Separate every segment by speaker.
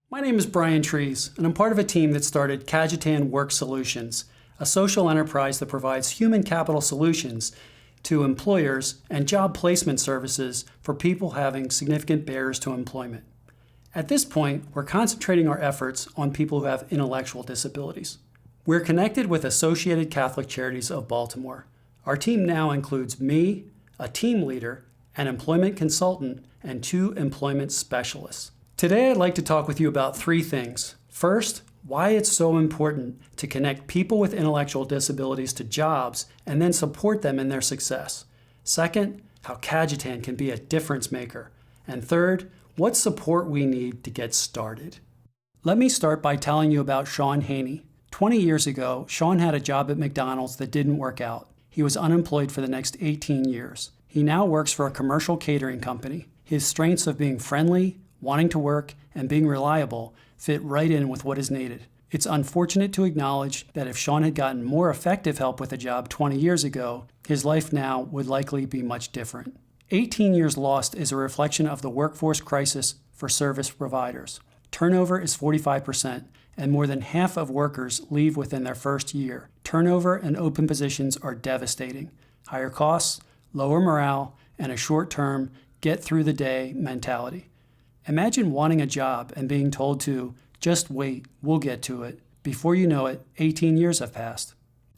Speaker 1: My name is Brian Trees, and I'm part of a team that started Cajetan Work Solutions, a social enterprise that provides human capital solutions to employers and job placement services for people having significant barriers to employment. At this point, we're concentrating our efforts on people who have intellectual disabilities. We're connected with Associated Catholic Charities of Baltimore. Our team now includes me, a team leader, an employment consultant, and 2 employment specialists. Today, I'd like to talk with you about 3 things. First, why it's so important to connect people with intellectual disabilities to jobs and then support them in their success. Second, how Cajetan can be a difference maker. And third, what support we need to get started. Let me start by telling you about Sean Haney. 20 years ago, Sean had a job at McDonald's that didn't work out. He was unemployed for the next 18 years. He now works for a commercial catering company. His strengths of being friendly, wanting to work, and being reliable fit right in with what is needed. It's unfortunate to acknowledge that if Sean had gotten more effective help with a job 20 years ago, his life now would likely be much different. 18 years lost is a reflection of the workforce crisis for service providers. Turnover is 45%, and more than half of workers leave within their first year. Turnover and open positions are devastating. Higher costs, lower morale, and a short-term, get-through-the-day mentality. Imagine wanting a job and being told to, just wait, we'll get to it. Before you know it, 18 years have passed.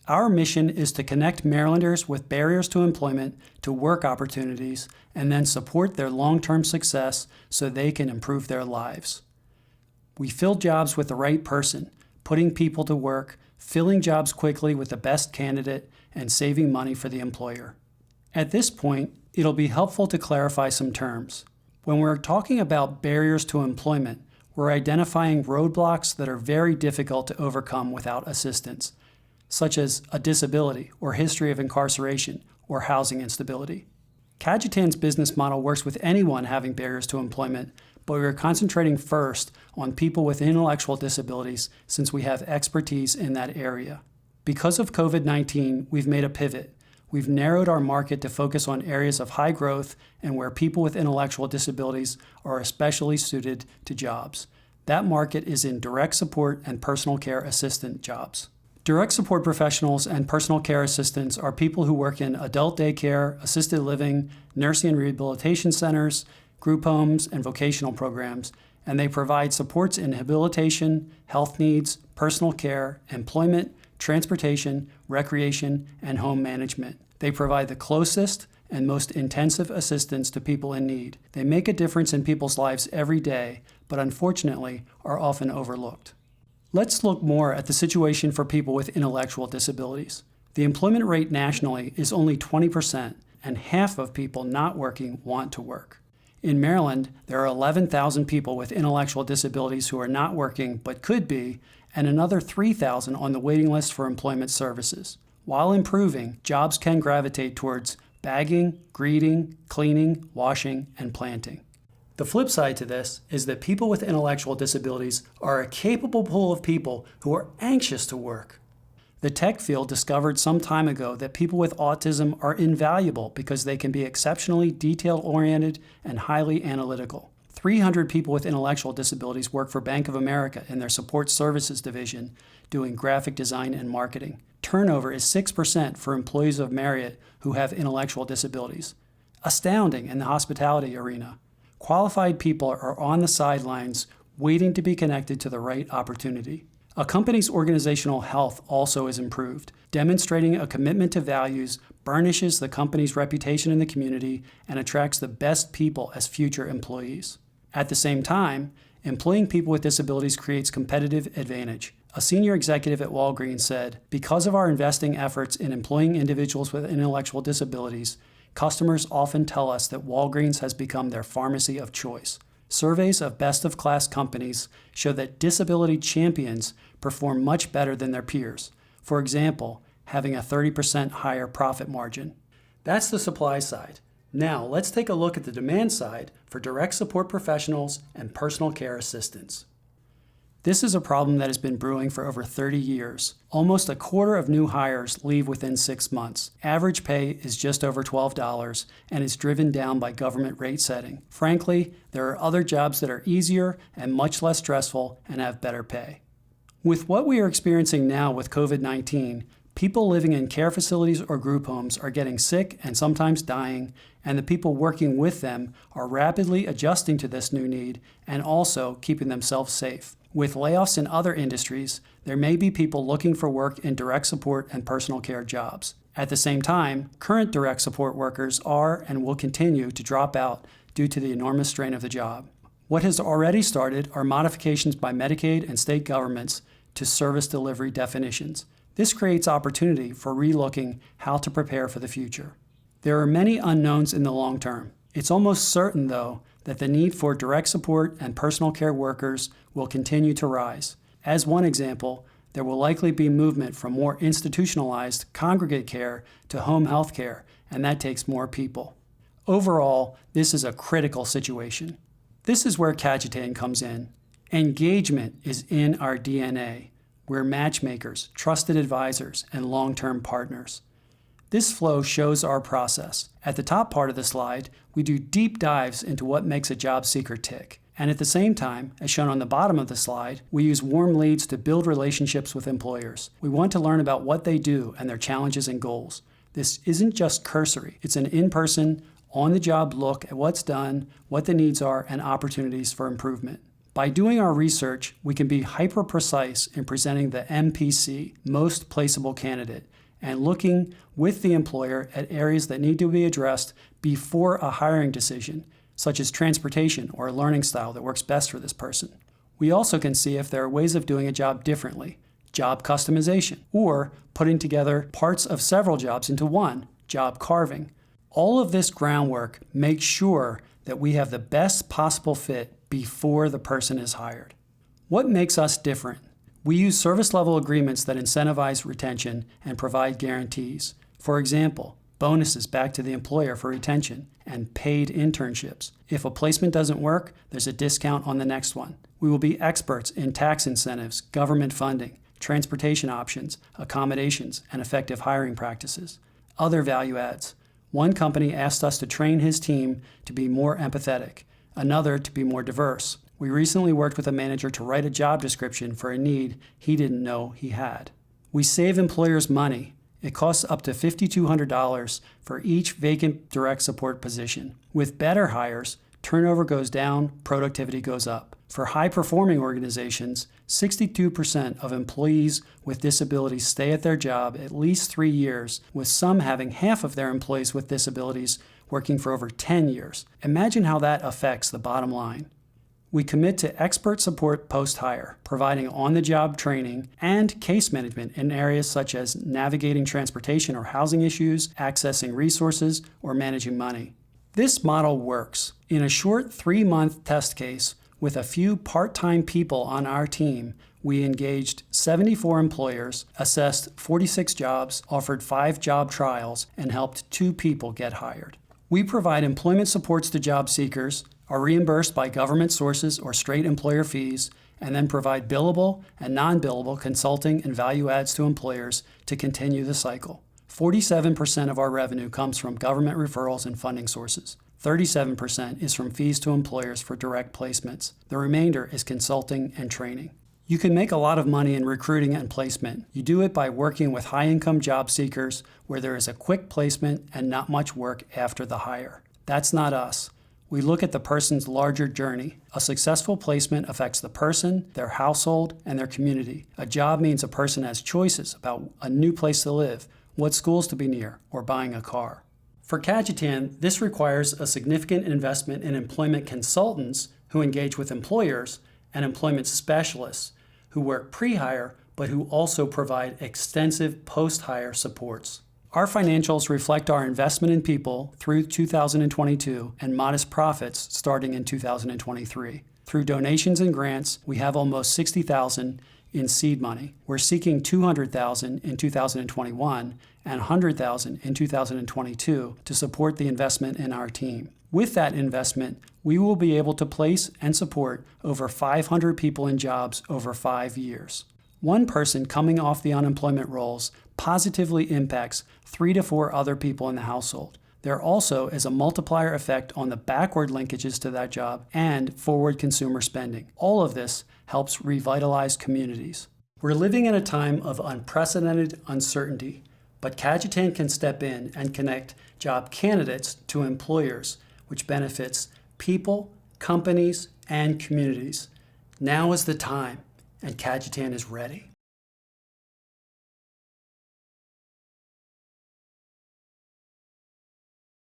Speaker 1: Our mission is to connect Marylanders with barriers to employment to work opportunities and then support their long-term success so they can improve their lives. We fill jobs with the right person, putting people to work, filling jobs quickly with the best candidate, and saving money for the employer. At this point, it'll be helpful to clarify some terms. When we're talking about barriers to employment, we're identifying roadblocks that are very difficult to overcome without assistance, such as a disability or history of incarceration or housing instability. Cajetan's business model works with anyone having barriers to employment, but we're concentrating first on people with intellectual disabilities since we have expertise in that area. Because of COVID-19, we've made a pivot. We've narrowed our market to focus on areas of high growth and where people with intellectual disabilities are especially suited to jobs. That market is in direct support and personal care assistant jobs. Direct support professionals and personal care assistants are people who work in adult daycare, assisted living, nursing and rehabilitation centers, group homes, and vocational programs, and they provide supports in habilitation, health needs, personal care, employment, transportation, recreation, and home management. They provide the closest and most intensive assistance to people in need. They make a difference in people's lives every day, but unfortunately are often overlooked. Let's look more at the situation for people with intellectual disabilities. The employment rate nationally is only 20%, and half of people not working want to work. In Maryland, there are 11,000 people with intellectual disabilities who are not working but could be, and another 3,000 on the waiting list for employment services. While improving, jobs can gravitate towards bagging, greeting, cleaning, washing, and planting. The flip side to this is that people with intellectual disabilities are a capable pool of people who are anxious to work. The tech field discovered some time ago that people with autism are invaluable because they can be exceptionally detail-oriented and highly analytical. 300 people with intellectual disabilities work for Bank of America in their support services division, doing graphic design and marketing. Turnover is 6% for employees of Marriott who have intellectual disabilities. Astounding in the hospitality arena. Qualified people are on the sidelines waiting to be connected to the right opportunity. A company's organizational health also is improved. Demonstrating a commitment to values burnishes the company's reputation in the community and attracts the best people as future employees. At the same time, employing people with disabilities creates competitive advantage. A senior executive at Walgreens said, "Because of our investing efforts in employing individuals with intellectual disabilities, customers often tell us that Walgreens has become their pharmacy of choice." Surveys of best-of-class companies show that disability champions perform much better than their peers. For example, having a 30% higher profit margin. That's the supply side. Now, let's take a look at the demand side for direct support professionals and personal care assistants. This is a problem that has been brewing for over 30 years. Almost a quarter of new hires leave within 6 months. Average pay is just over $12 and is driven down by government rate setting. Frankly, there are other jobs that are easier and much less stressful and have better pay. With what we are experiencing now with COVID-19, people living in care facilities or group homes are getting sick and sometimes dying, and the people working with them are rapidly adjusting to this new need and also keeping themselves safe. With layoffs in other industries, there may be people looking for work in direct support and personal care jobs. At the same time, current direct support workers are and will continue to drop out due to the enormous strain of the job. What has already started are modifications by Medicaid and state governments to service delivery definitions. This creates opportunity for relooking how to prepare for the future. There are many unknowns in the long term. It's almost certain, though, that the need for direct support and personal care workers will continue to rise. As one example, there will likely be movement from more institutionalized congregate care to home health care, and that takes more people. Overall, this is a critical situation. This is where Cajetan comes in. Engagement is in our DNA. We're matchmakers, trusted advisors, and long-term partners. This flow shows our process. At the top part of the slide, we do deep dives into what makes a job seeker tick. And at the same time, as shown on the bottom of the slide, we use warm leads to build relationships with employers. We want to learn about what they do and their challenges and goals. This isn't just cursory. It's an in-person, on-the-job look at what's done, what the needs are, and opportunities for improvement. By doing our research, we can be hyper-precise in presenting the MPC, most placeable candidate, and looking with the employer at areas that need to be addressed before a hiring decision, such as transportation or a learning style that works best for this person. We also can see if there are ways of doing a job differently, job customization, or putting together parts of several jobs into one, job carving. All of this groundwork makes sure that we have the best possible fit before the person is hired. What makes us different? We use service-level agreements that incentivize retention and provide guarantees. For example, bonuses back to the employer for retention and paid internships. If a placement doesn't work, there's a discount on the next one. We will be experts in tax incentives, government funding, transportation options, accommodations, and effective hiring practices. Other value adds. One company asked us to train his team to be more empathetic, another to be more diverse. We recently worked with a manager to write a job description for a need he didn't know he had. We save employers money. It costs up to $5,200 for each vacant direct support position. With better hires, turnover goes down, productivity goes up. For high-performing organizations, 62% of employees with disabilities stay at their job at least 3 years, with some having half of their employees with disabilities working for over 10 years. Imagine how that affects the bottom line. We commit to expert support post-hire, providing on-the-job training and case management in areas such as navigating transportation or housing issues, accessing resources, or managing money. This model works. In a short 3-month test case, with a few part-time people on our team, we engaged 74 employers, assessed 46 jobs, offered 5 job trials, and helped 2 people get hired. We provide employment supports to job seekers, are reimbursed by government sources or straight employer fees, and then provide billable and non-billable consulting and value adds to employers to continue the cycle. 47% of our revenue comes from government referrals and funding sources. 37% is from fees to employers for direct placements. The remainder is consulting and training. You can make a lot of money in recruiting and placement. You do it by working with high-income job seekers where there is a quick placement and not much work after the hire. That's not us. We look at the person's larger journey. A successful placement affects the person, their household, and their community. A job means a person has choices about a new place to live, what schools to be near, or buying a car. For Cajetan, this requires a significant investment in employment consultants who engage with employers and employment specialists who work pre-hire but who also provide extensive post-hire supports. Our financials reflect our investment in people through 2022 and modest profits starting in 2023. Through donations and grants, we have almost $60,000 in seed money. We're seeking $200,000 in 2021 and $100,000 in 2022 to support the investment in our team. With that investment, we will be able to place and support over 500 people in jobs over 5 years. One person coming off the unemployment rolls positively impacts 3 to 4 other people in the household. There also is a multiplier effect on the backward linkages to that job and forward consumer spending. All of this helps revitalize communities. We're living in a time of unprecedented uncertainty, but Cajetan can step in and connect job candidates to employers, which benefits people, companies, and communities. Now is the time, and Cajetan is ready.